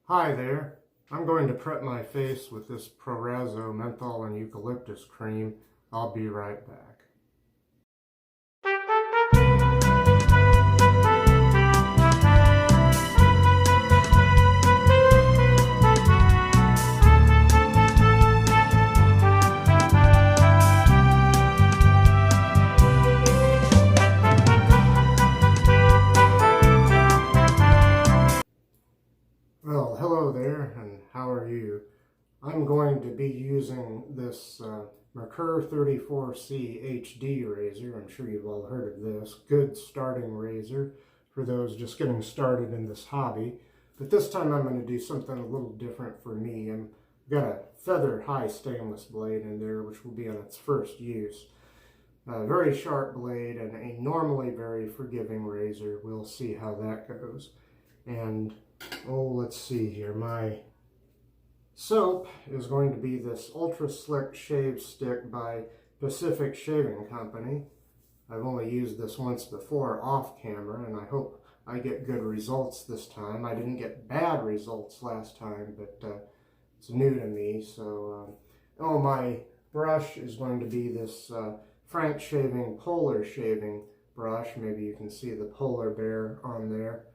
Hi there. I'm going to prep my face with this Proraso menthol and eucalyptus cream. I'll be right back. Well, hello there, and how are you? I'm going to be using this Merkur 34c HD razor. I'm sure you've all heard of this. Good starting razor for those just getting started in this hobby. But this time I'm going to do something a little different for me. I've got a feather high stainless blade in there, which will be on its first use. A very sharp blade and a normally very forgiving razor. We'll see how that goes. And oh, let's see here. My soap is going to be this Ultra Slick Shave Stick by Pacific Shaving Company. I've only used this once before off camera, and I hope I get good results this time. I didn't get bad results last time, but it's new to me. So, oh, my brush is going to be this Frank Shaving Polar Shaving brush. Maybe you can see the polar bear on there.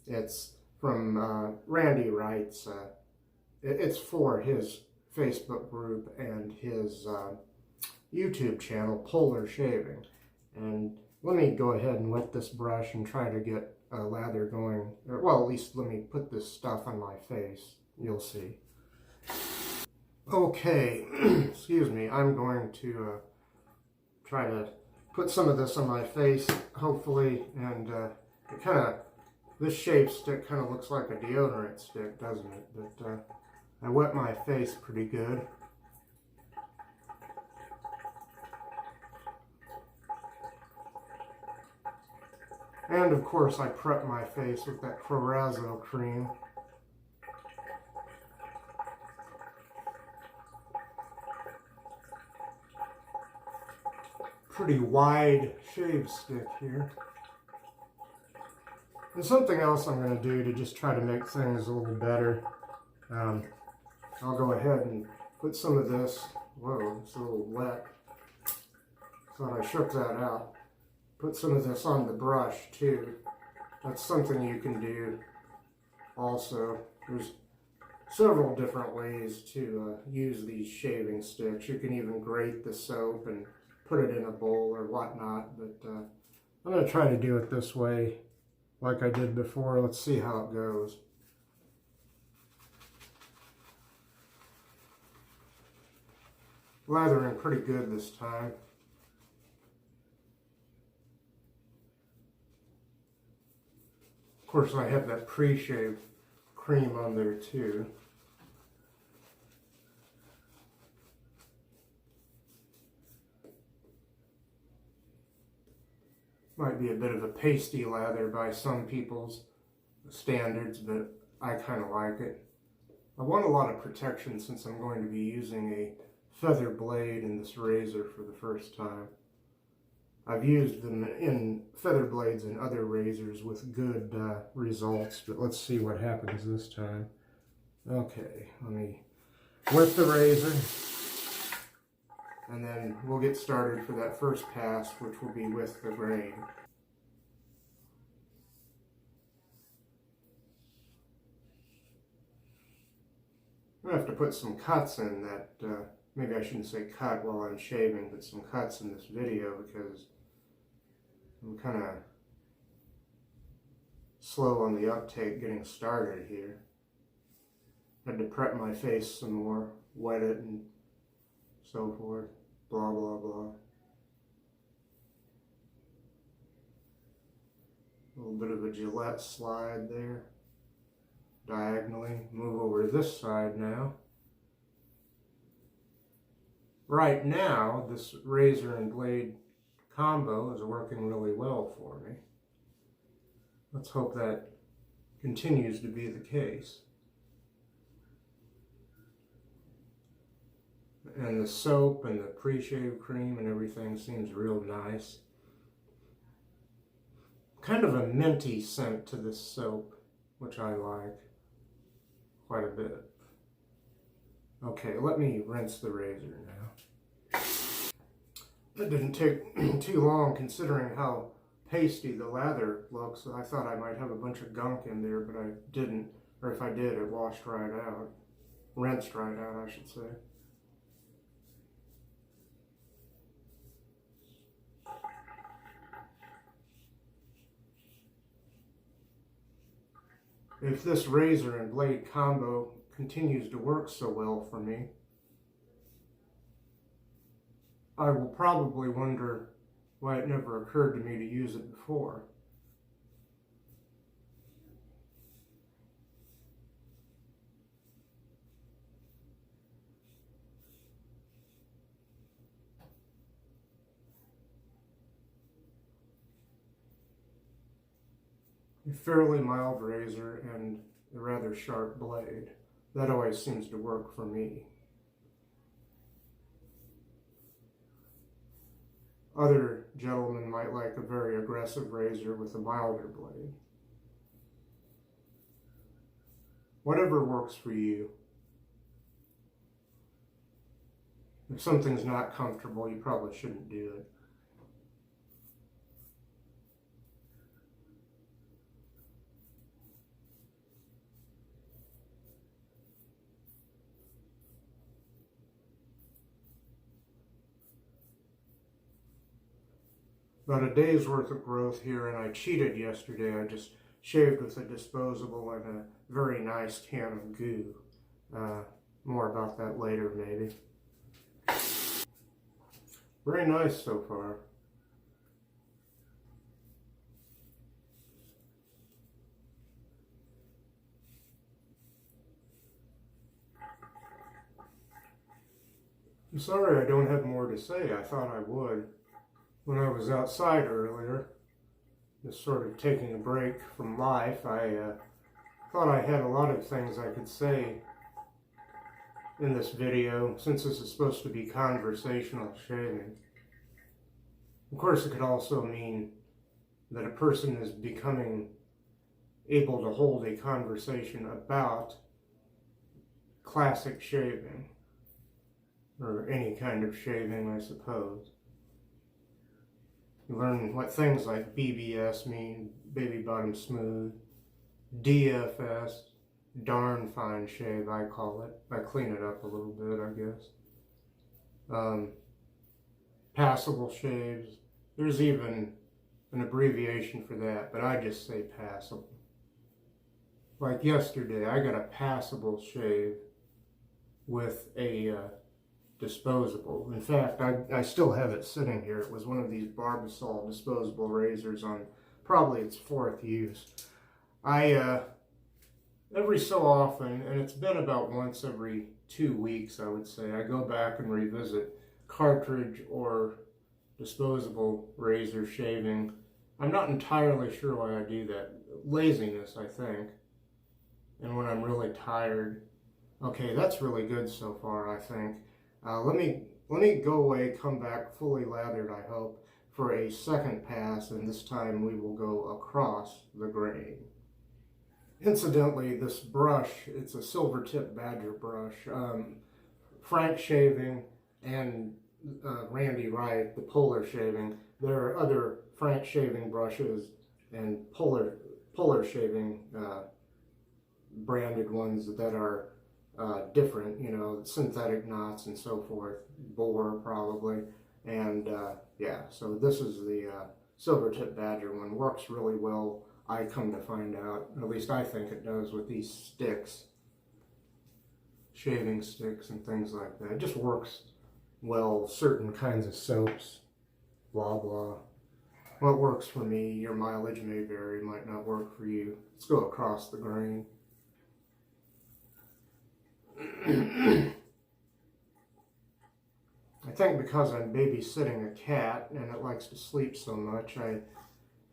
It's from Randy Wright's. It's for his Facebook group and his YouTube channel, Polar Shaving. And let me go ahead and wet this brush and try to get a lather going. Well, at least let me put this stuff on my face. You'll see. Okay, excuse me. I'm going to try to put some of this on my face, hopefully, and this shave stick kind of looks like a deodorant stick, doesn't it? But I wet my face pretty good. And of course I prep my face with that Proraso cream. Pretty wide shave stick here. And something else I'm going to do to just try to make things a little better. I'll go ahead and put some of this. Whoa, it's a little wet. Thought I shook that out. Put some of this on the brush too. That's something you can do also. There's several different ways to use these shaving sticks. You can even grate the soap and put it in a bowl or whatnot, but I'm going to try to do it this way like I did before. Let's see how it goes. Lathering pretty good this time. Of course, I have that pre-shave cream on there too. Might be a bit of a pasty lather by some people's standards, but I kind of like it. I want a lot of protection since I'm going to be using a feather blade in this razor for the first time. I've used them in feather blades and other razors with good results, but let's see what happens this time. Okay, let me wet the razor, and then we'll get started for that first pass, which will be with the braid. I'm going to have to put some cuts in that, maybe I shouldn't say cut while I'm shaving, but some cuts in this video because I'm kind of slow on the uptake getting started here. Had to prep my face some more, wet it and so forth, blah blah blah. A little bit of a Gillette slide there, diagonally. Move over to this side now. Right now, this razor and blade combo is working really well for me. Let's hope that continues to be the case. And the soap and the pre-shave cream and everything seems real nice. Kind of a minty scent to this soap, which I like. quite a bit. Okay, let me rinse the razor now. It didn't take too long considering how pasty the lather looks. I thought I might have a bunch of gunk in there, but I didn't. Or if I did, it washed right out. Rinsed right out, I should say. If this razor and blade combo continues to work so well for me, I will probably wonder why it never occurred to me to use it before. A fairly mild razor and a rather sharp blade. That always seems to work for me. Other gentlemen might like a very aggressive razor with a milder blade. Whatever works for you. If something's not comfortable, you probably shouldn't do it. About a day's worth of growth here, and I cheated yesterday. I just shaved with a disposable and a very nice can of goo. More about that later, maybe. Very nice so far. I'm sorry I don't have more to say. I thought I would. When I was outside earlier, just sort of taking a break from life, I thought I had a lot of things I could say in this video, since this is supposed to be conversational shaving. Of course, it could also mean that a person is becoming able to hold a conversation about classic shaving, or any kind of shaving, I suppose. You learn what things like BBS mean, baby bottom smooth, DFS, darn fine shave, I call it. I clean it up a little bit, I guess. Passable shaves. There's even an abbreviation for that, but I just say passable. Like yesterday, I got a passable shave with a disposable. In fact, I still have it sitting here. It was one of these Barbasol disposable razors on probably its 4th use. Every so often, and it's been about once every 2 weeks, I would say, I go back and revisit cartridge or disposable razor shaving. I'm not entirely sure why I do that. Laziness, I think. And when I'm really tired. Okay, that's really good so far, I think. Let me go away, come back fully lathered, I hope, for a second pass, and this time we will go across the grain. Incidentally, this brush, it's a silvertip badger brush. Frank Shaving and Randy Wright, the Polar Shaving. There are other Frank Shaving brushes and Polar Shaving branded ones that are different, you know, synthetic knots and so forth, boar probably, and yeah, so this is the silvertip badger one. Works really well, I come to find out. At least I think it does with these sticks, shaving sticks and things like that. It just works well, certain kinds of soaps, blah blah. What works for me, your mileage may vary, might not work for you. Let's go across the grain. I think because I'm babysitting a cat and it likes to sleep so much, I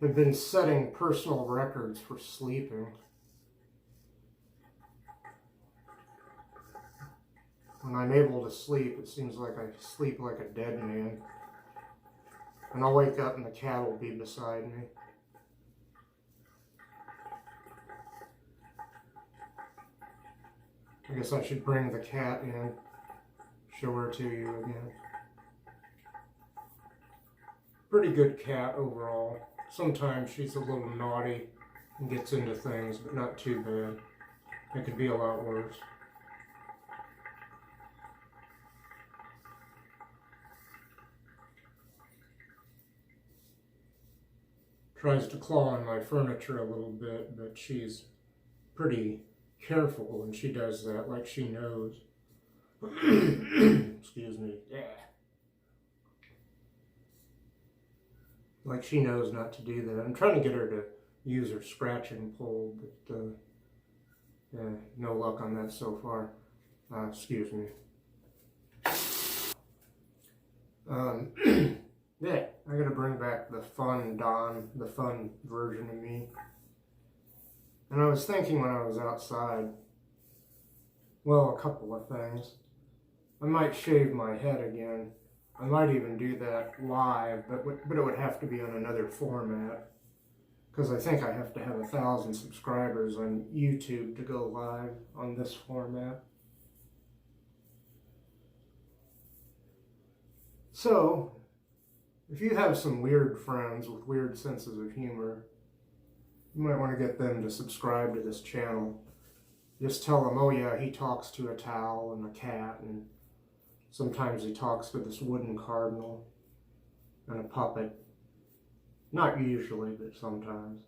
have been setting personal records for sleeping. When I'm able to sleep, it seems like I sleep like a dead man. And I'll wake up and the cat will be beside me. I guess I should bring the cat in, show her to you again. Pretty good cat overall. Sometimes she's a little naughty and gets into things, but not too bad. It could be a lot worse. Tries to claw on my furniture a little bit, but she's pretty careful when she does that, like she knows. Excuse me. Yeah. Like she knows not to do that. I'm trying to get her to use her scratch and pull, but yeah, no luck on that so far. Excuse me. Yeah, I gotta bring back the fun Don, the fun version of me. And I was thinking when I was outside, well, a couple of things. I might shave my head again. I might even do that live, but it would have to be on another format. Because I think I have to have 1,000 subscribers on YouTube to go live on this format. So, if you have some weird friends with weird senses of humor, you might want to get them to subscribe to this channel. Just tell them, oh yeah, he talks to a towel and a cat, and sometimes he talks to this wooden cardinal and a puppet. Not usually, but sometimes.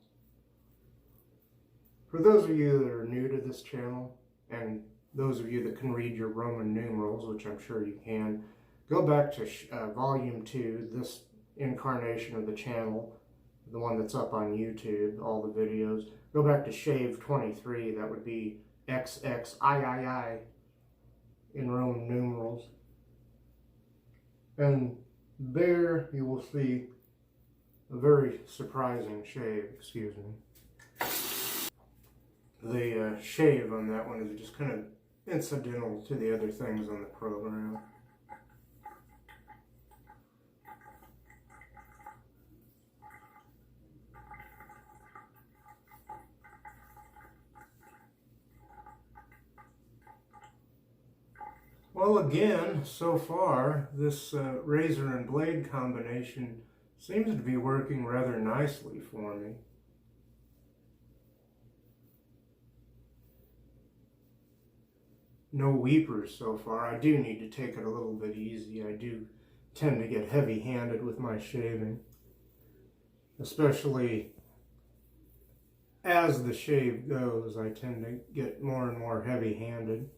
For those of you that are new to this channel, and those of you that can read your Roman numerals, which I'm sure you can, go back to Volume 2, this incarnation of the channel, the one that's up on YouTube, all the videos. Go back to Shave 23, that would be XCIII in Roman numerals. And there you will see a very surprising shave, excuse me. The shave on that one is just kind of incidental to the other things on the program. Well, again, so far, this razor and blade combination seems to be working rather nicely for me. No weepers so far. I do need to take it a little bit easy. I do tend to get heavy-handed with my shaving, especially as the shave goes. I tend to get more and more heavy-handed.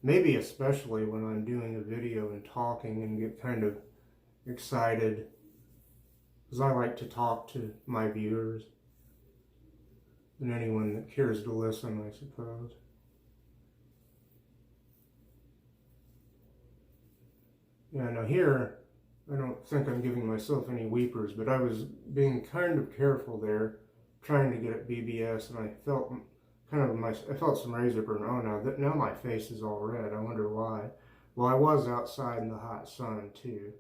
Maybe especially when I'm doing a video and talking and get kind of excited, because I like to talk to my viewers and anyone that cares to listen, I suppose. Yeah, now here, I don't think I'm giving myself any weepers, but I was being kind of careful there, trying to get at BBS, and I felt I felt some razor burn. Oh, now my face is all red. I wonder why. Well, I was outside in the hot sun too.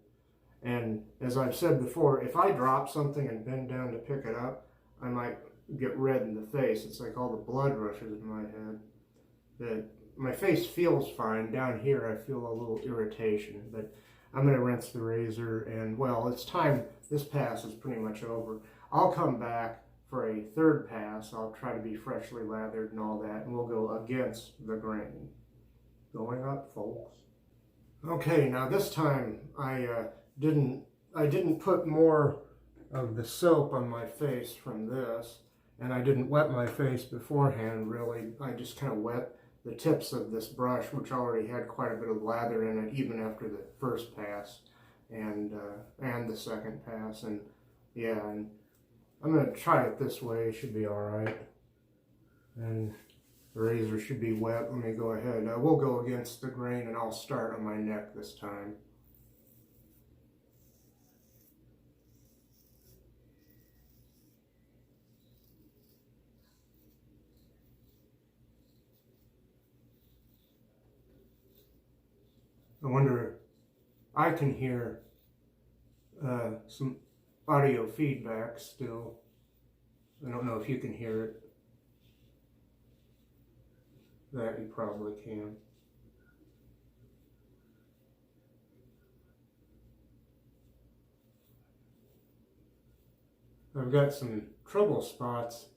And as I've said before, if I drop something and bend down to pick it up, I might get red in the face. It's like all the blood rushes in my head. My face feels fine. Down here I feel a little irritation, but I'm going to rinse the razor, and well, it's time. This pass is pretty much over. I'll come back for a third pass. I'll try to be freshly lathered and all that, and we'll go against the grain. Going up, folks. Okay, now this time I didn't put more of the soap on my face from this, and I didn't wet my face beforehand, really. I just kind of wet the tips of this brush, which already had quite a bit of lather in it, even after the first pass and the second pass. And yeah, and I'm going to try it this way. It should be all right. And the razor should be wet. Let me go ahead. We'll go against the grain, and I'll start on my neck this time. I wonder, I can hear some audio feedback still. I don't know if you can hear it. That you probably can. I've got some trouble spots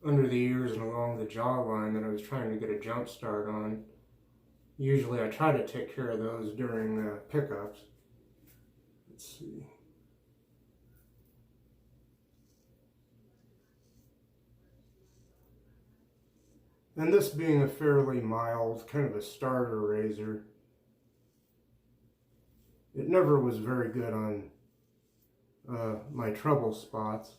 under the ears and along the jawline that I was trying to get a jump start on. Usually I try to take care of those during pickups. Let's see. And this being a fairly mild, kind of a starter razor, it never was very good on my trouble spots.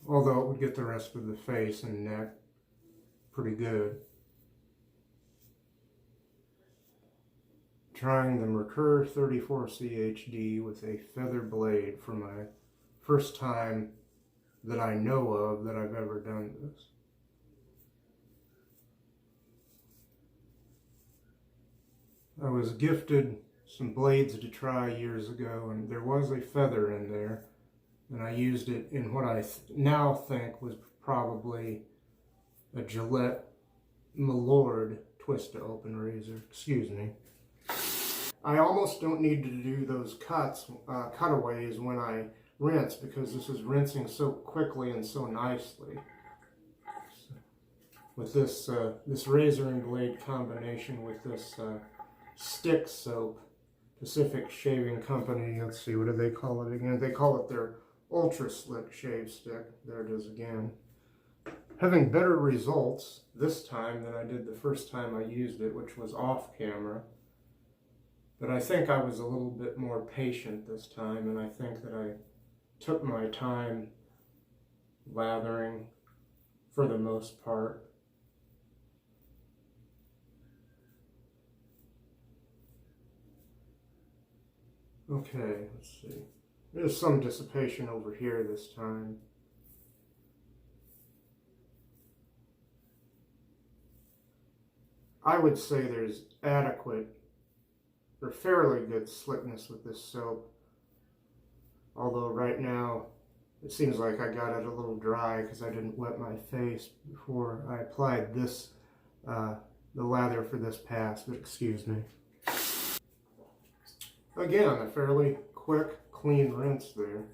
Although it would get the rest of the face and neck pretty good. Trying the Merkur 34c HD with a feather blade for my first time that I know of that I've ever done this. I was gifted some blades to try years ago, and there was a feather in there, and I used it in what I now think was probably a Gillette Milord twist-to-open razor. Excuse me. I almost don't need to do those cutaways when I rinse, because this is rinsing so quickly and so nicely. So, with this this razor and blade combination with this stick soap, Pacific Shaving Company, let's see, what do they call it again? They call it their Ultra Slick Shave Stick. There it is again. Having better results this time than I did the first time I used it, which was off camera. But I think I was a little bit more patient this time, and I think that I took my time lathering for the most part. Okay, let's see. There's some dissipation over here this time. I would say there's adequate or fairly good slickness with this soap. Although right now it seems like I got it a little dry because I didn't wet my face before I applied this, the lather for this pass, but excuse me. Again, a fairly quick, clean rinse there.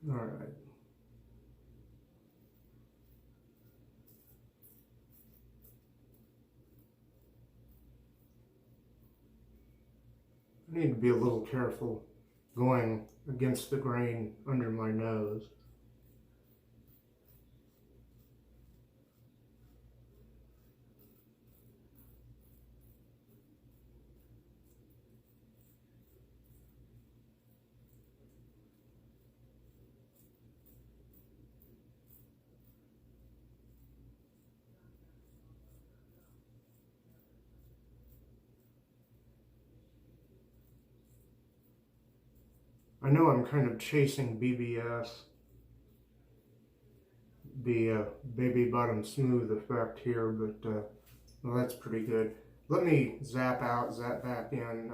All right. I need to be a little careful going against the grain under my nose. I know I'm kind of chasing BBS, the baby bottom smooth effect here, but well, that's pretty good. Let me zap out, zap back in.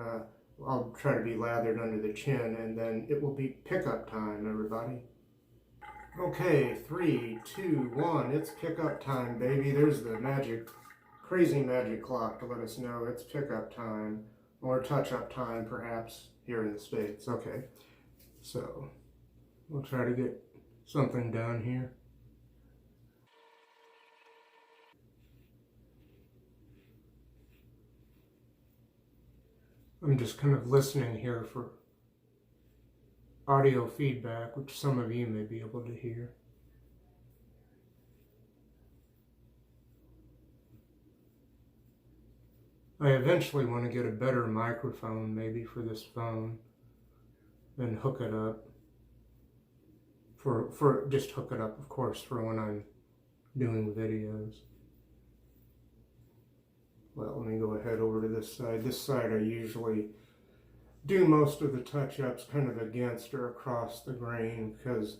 I'll try to be lathered under the chin, and then it will be pickup time, everybody. Okay, 3, 2, 1, it's pickup time, baby. There's the magic, crazy magic clock to let us know it's pickup time, or touch-up time, perhaps, here in the States. Okay. So, we'll try to get something done here. I'm just kind of listening here for audio feedback, which some of you may be able to hear. I eventually want to get a better microphone, maybe, for this phone, and hook it up. Just hook it up, of course, for when I'm doing videos. Well, let me go ahead over to this side. This side I usually do most of the touch-ups kind of against or across the grain, because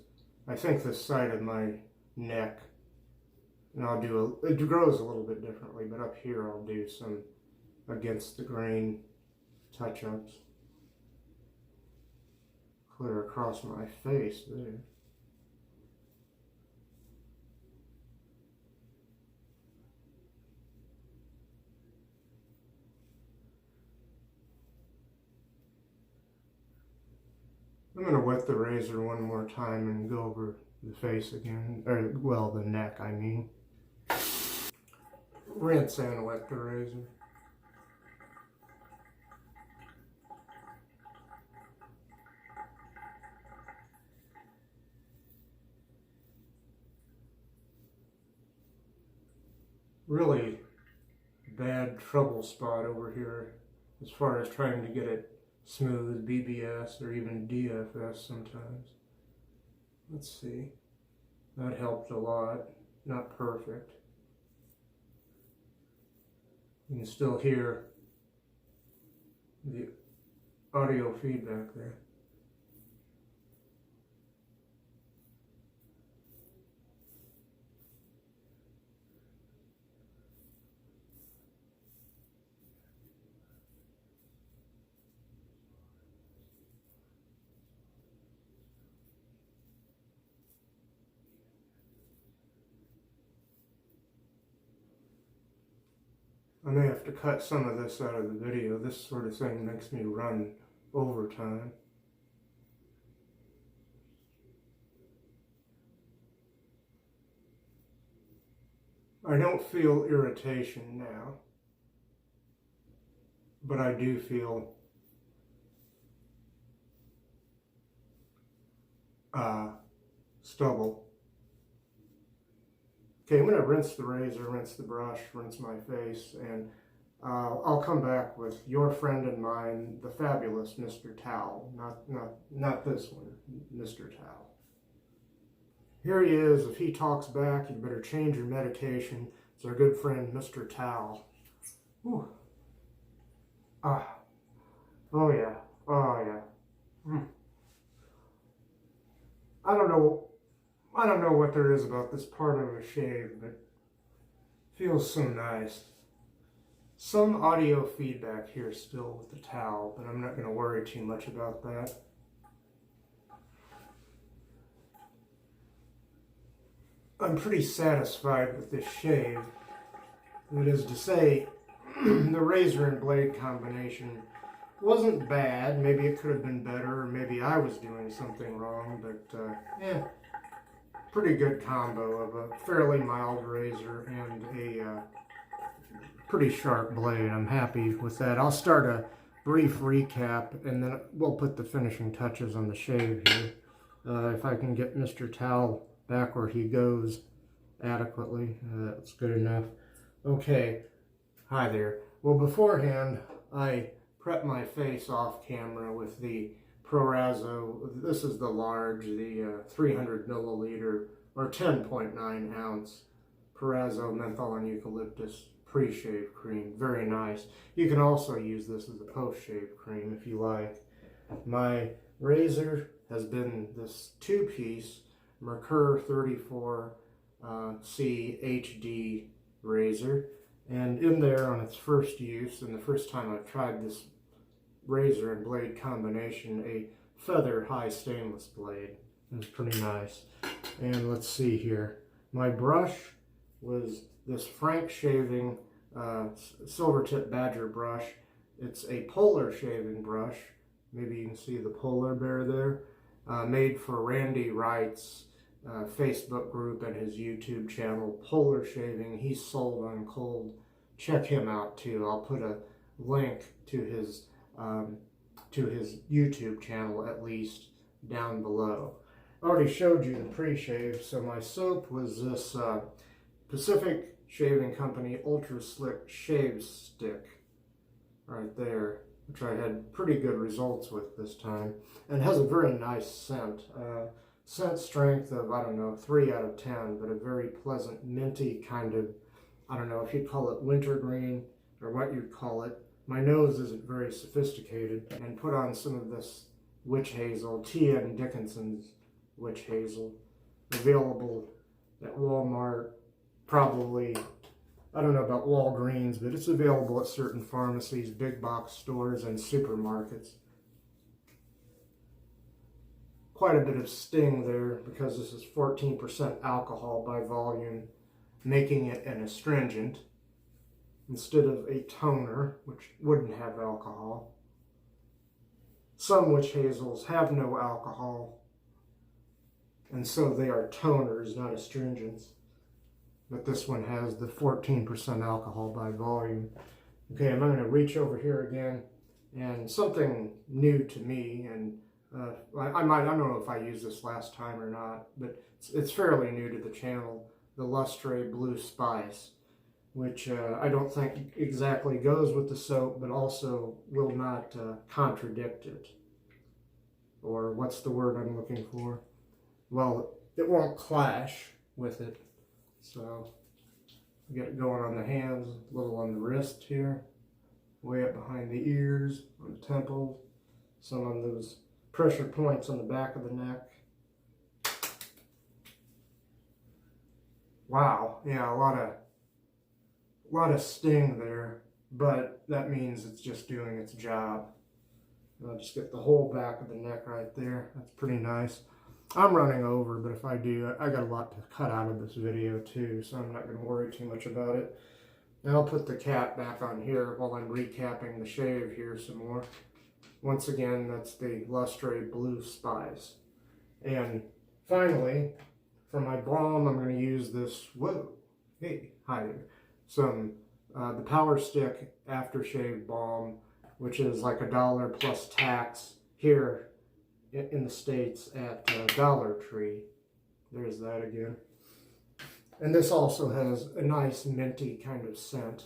I think the side of my neck, and it grows a little bit differently, but up here I'll do some against the grain touch-ups. Clear across my face there. I'm going to wet the razor one more time and go over the face again, or well, the neck I mean. Rinse and wet the razor. Really bad trouble spot over here as far as trying to get it smooth, BBS or even DFS sometimes. Let's see. That helped a lot. Not perfect. You can still hear the audio feedback there. I may have to cut some of this out of the video. This sort of thing makes me run overtime. I don't feel irritation now, but I do feel stubble. Okay, I'm going to rinse the razor, rinse the brush, rinse my face, and I'll come back with your friend and mine, the fabulous Mr. Towel. Not this one, Mr. Towel. Here he is. If he talks back, you better change your medication. It's our good friend, Mr. Towel. Whew. Ah. Oh, yeah. Oh, yeah. I don't know what there is about this part of a shave, but it feels so nice. Some audio feedback here still with the towel, but I'm not going to worry too much about that. I'm pretty satisfied with this shave. That is to say, the razor and blade combination wasn't bad. Maybe it could have been better, or maybe I was doing something wrong, but yeah. Pretty good combo of a fairly mild razor and a pretty sharp blade. I'm happy with that. I'll start a brief recap and then we'll put the finishing touches on the shave here. If I can get Mr. Towel back where he goes adequately, that's good enough. Okay, hi there. Well, beforehand, I prepped my face off camera with the Proraso. This is the large, the 300 milliliter or 10.9 ounce Proraso menthol and eucalyptus pre-shave cream. Very nice. You can also use this as a post-shave cream if you like. My razor has been this two-piece Merkur 34c HD razor, and in there on its first use, and the first time I've tried this razor and blade combination, a feather high stainless blade. It's pretty nice. And let's see here. My brush was this Frank shaving silvertip badger brush. It's a polar shaving brush. Maybe you can see the polar bear there. Made for Randy Wright's Facebook group and his YouTube channel, Polar Shaving. He's sold on cold. Check him out too. I'll put a link to his YouTube channel at least down below. I already showed you the pre-shave, so my soap was this Pacific Shaving Company Ultra Slick Shave Stick right there, which I had pretty good results with this time, and has a very nice scent. Scent strength of, I don't know, 3 out of 10, but a very pleasant minty kind of, I don't know if you'd call it wintergreen or what you'd call it, my nose isn't very sophisticated, and put on some of this witch hazel, T.N. Dickinson's witch hazel, available at Walmart, probably, I don't know about Walgreens, but it's available at certain pharmacies, big box stores, and supermarkets. Quite a bit of sting there because this is 14% alcohol by volume, making it an astringent instead of a toner, which wouldn't have alcohol. Some witch hazels have no alcohol, and so they are toners, not astringents. But this one has the 14% alcohol by volume. Okay, I'm going to reach over here again, and something new to me, and I don't know if I used this last time or not, but it's fairly new to the channel, the Lustra Blue Spice, which I don't think exactly goes with the soap, but also will not contradict it. Or what's the word I'm looking for? Well, it won't clash with it. So, get it going on the hands, a little on the wrist here, way up behind the ears, on the temples, some on those pressure points on the back of the neck. Wow, yeah, a lot of sting there, but that means it's just doing its job. I'll just get the whole back of the neck right there. That's pretty nice. I'm running over, but if I do, I got a lot to cut out of this video too, so I'm not going to worry too much about it. Now I'll put the cap back on here while I'm recapping the shave here some more. Once again, that's the Lustra Blue Spice. And finally, for my balm, I'm going to use this, hi there, the Power Stick Aftershave Balm, which is like $1 plus tax here in the States at Dollar Tree. There's that again. And this also has a nice minty kind of scent.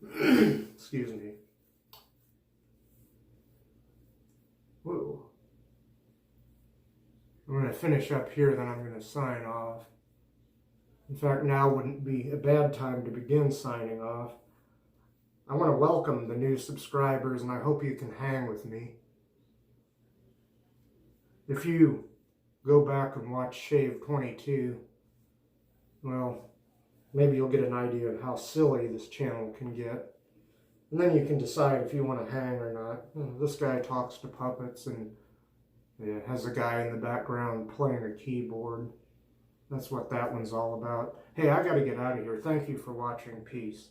Excuse me. Whoa. I'm going to finish up here, then I'm going to sign off. In fact, now wouldn't be a bad time to begin signing off. I want to welcome the new subscribers, and I hope you can hang with me. If you go back and watch Shave 22, well, maybe you'll get an idea of how silly this channel can get. And then you can decide if you want to hang or not. This guy talks to puppets and has a guy in the background playing a keyboard. That's what that one's all about. Hey, I got to get out of here. Thank you for watching. Peace.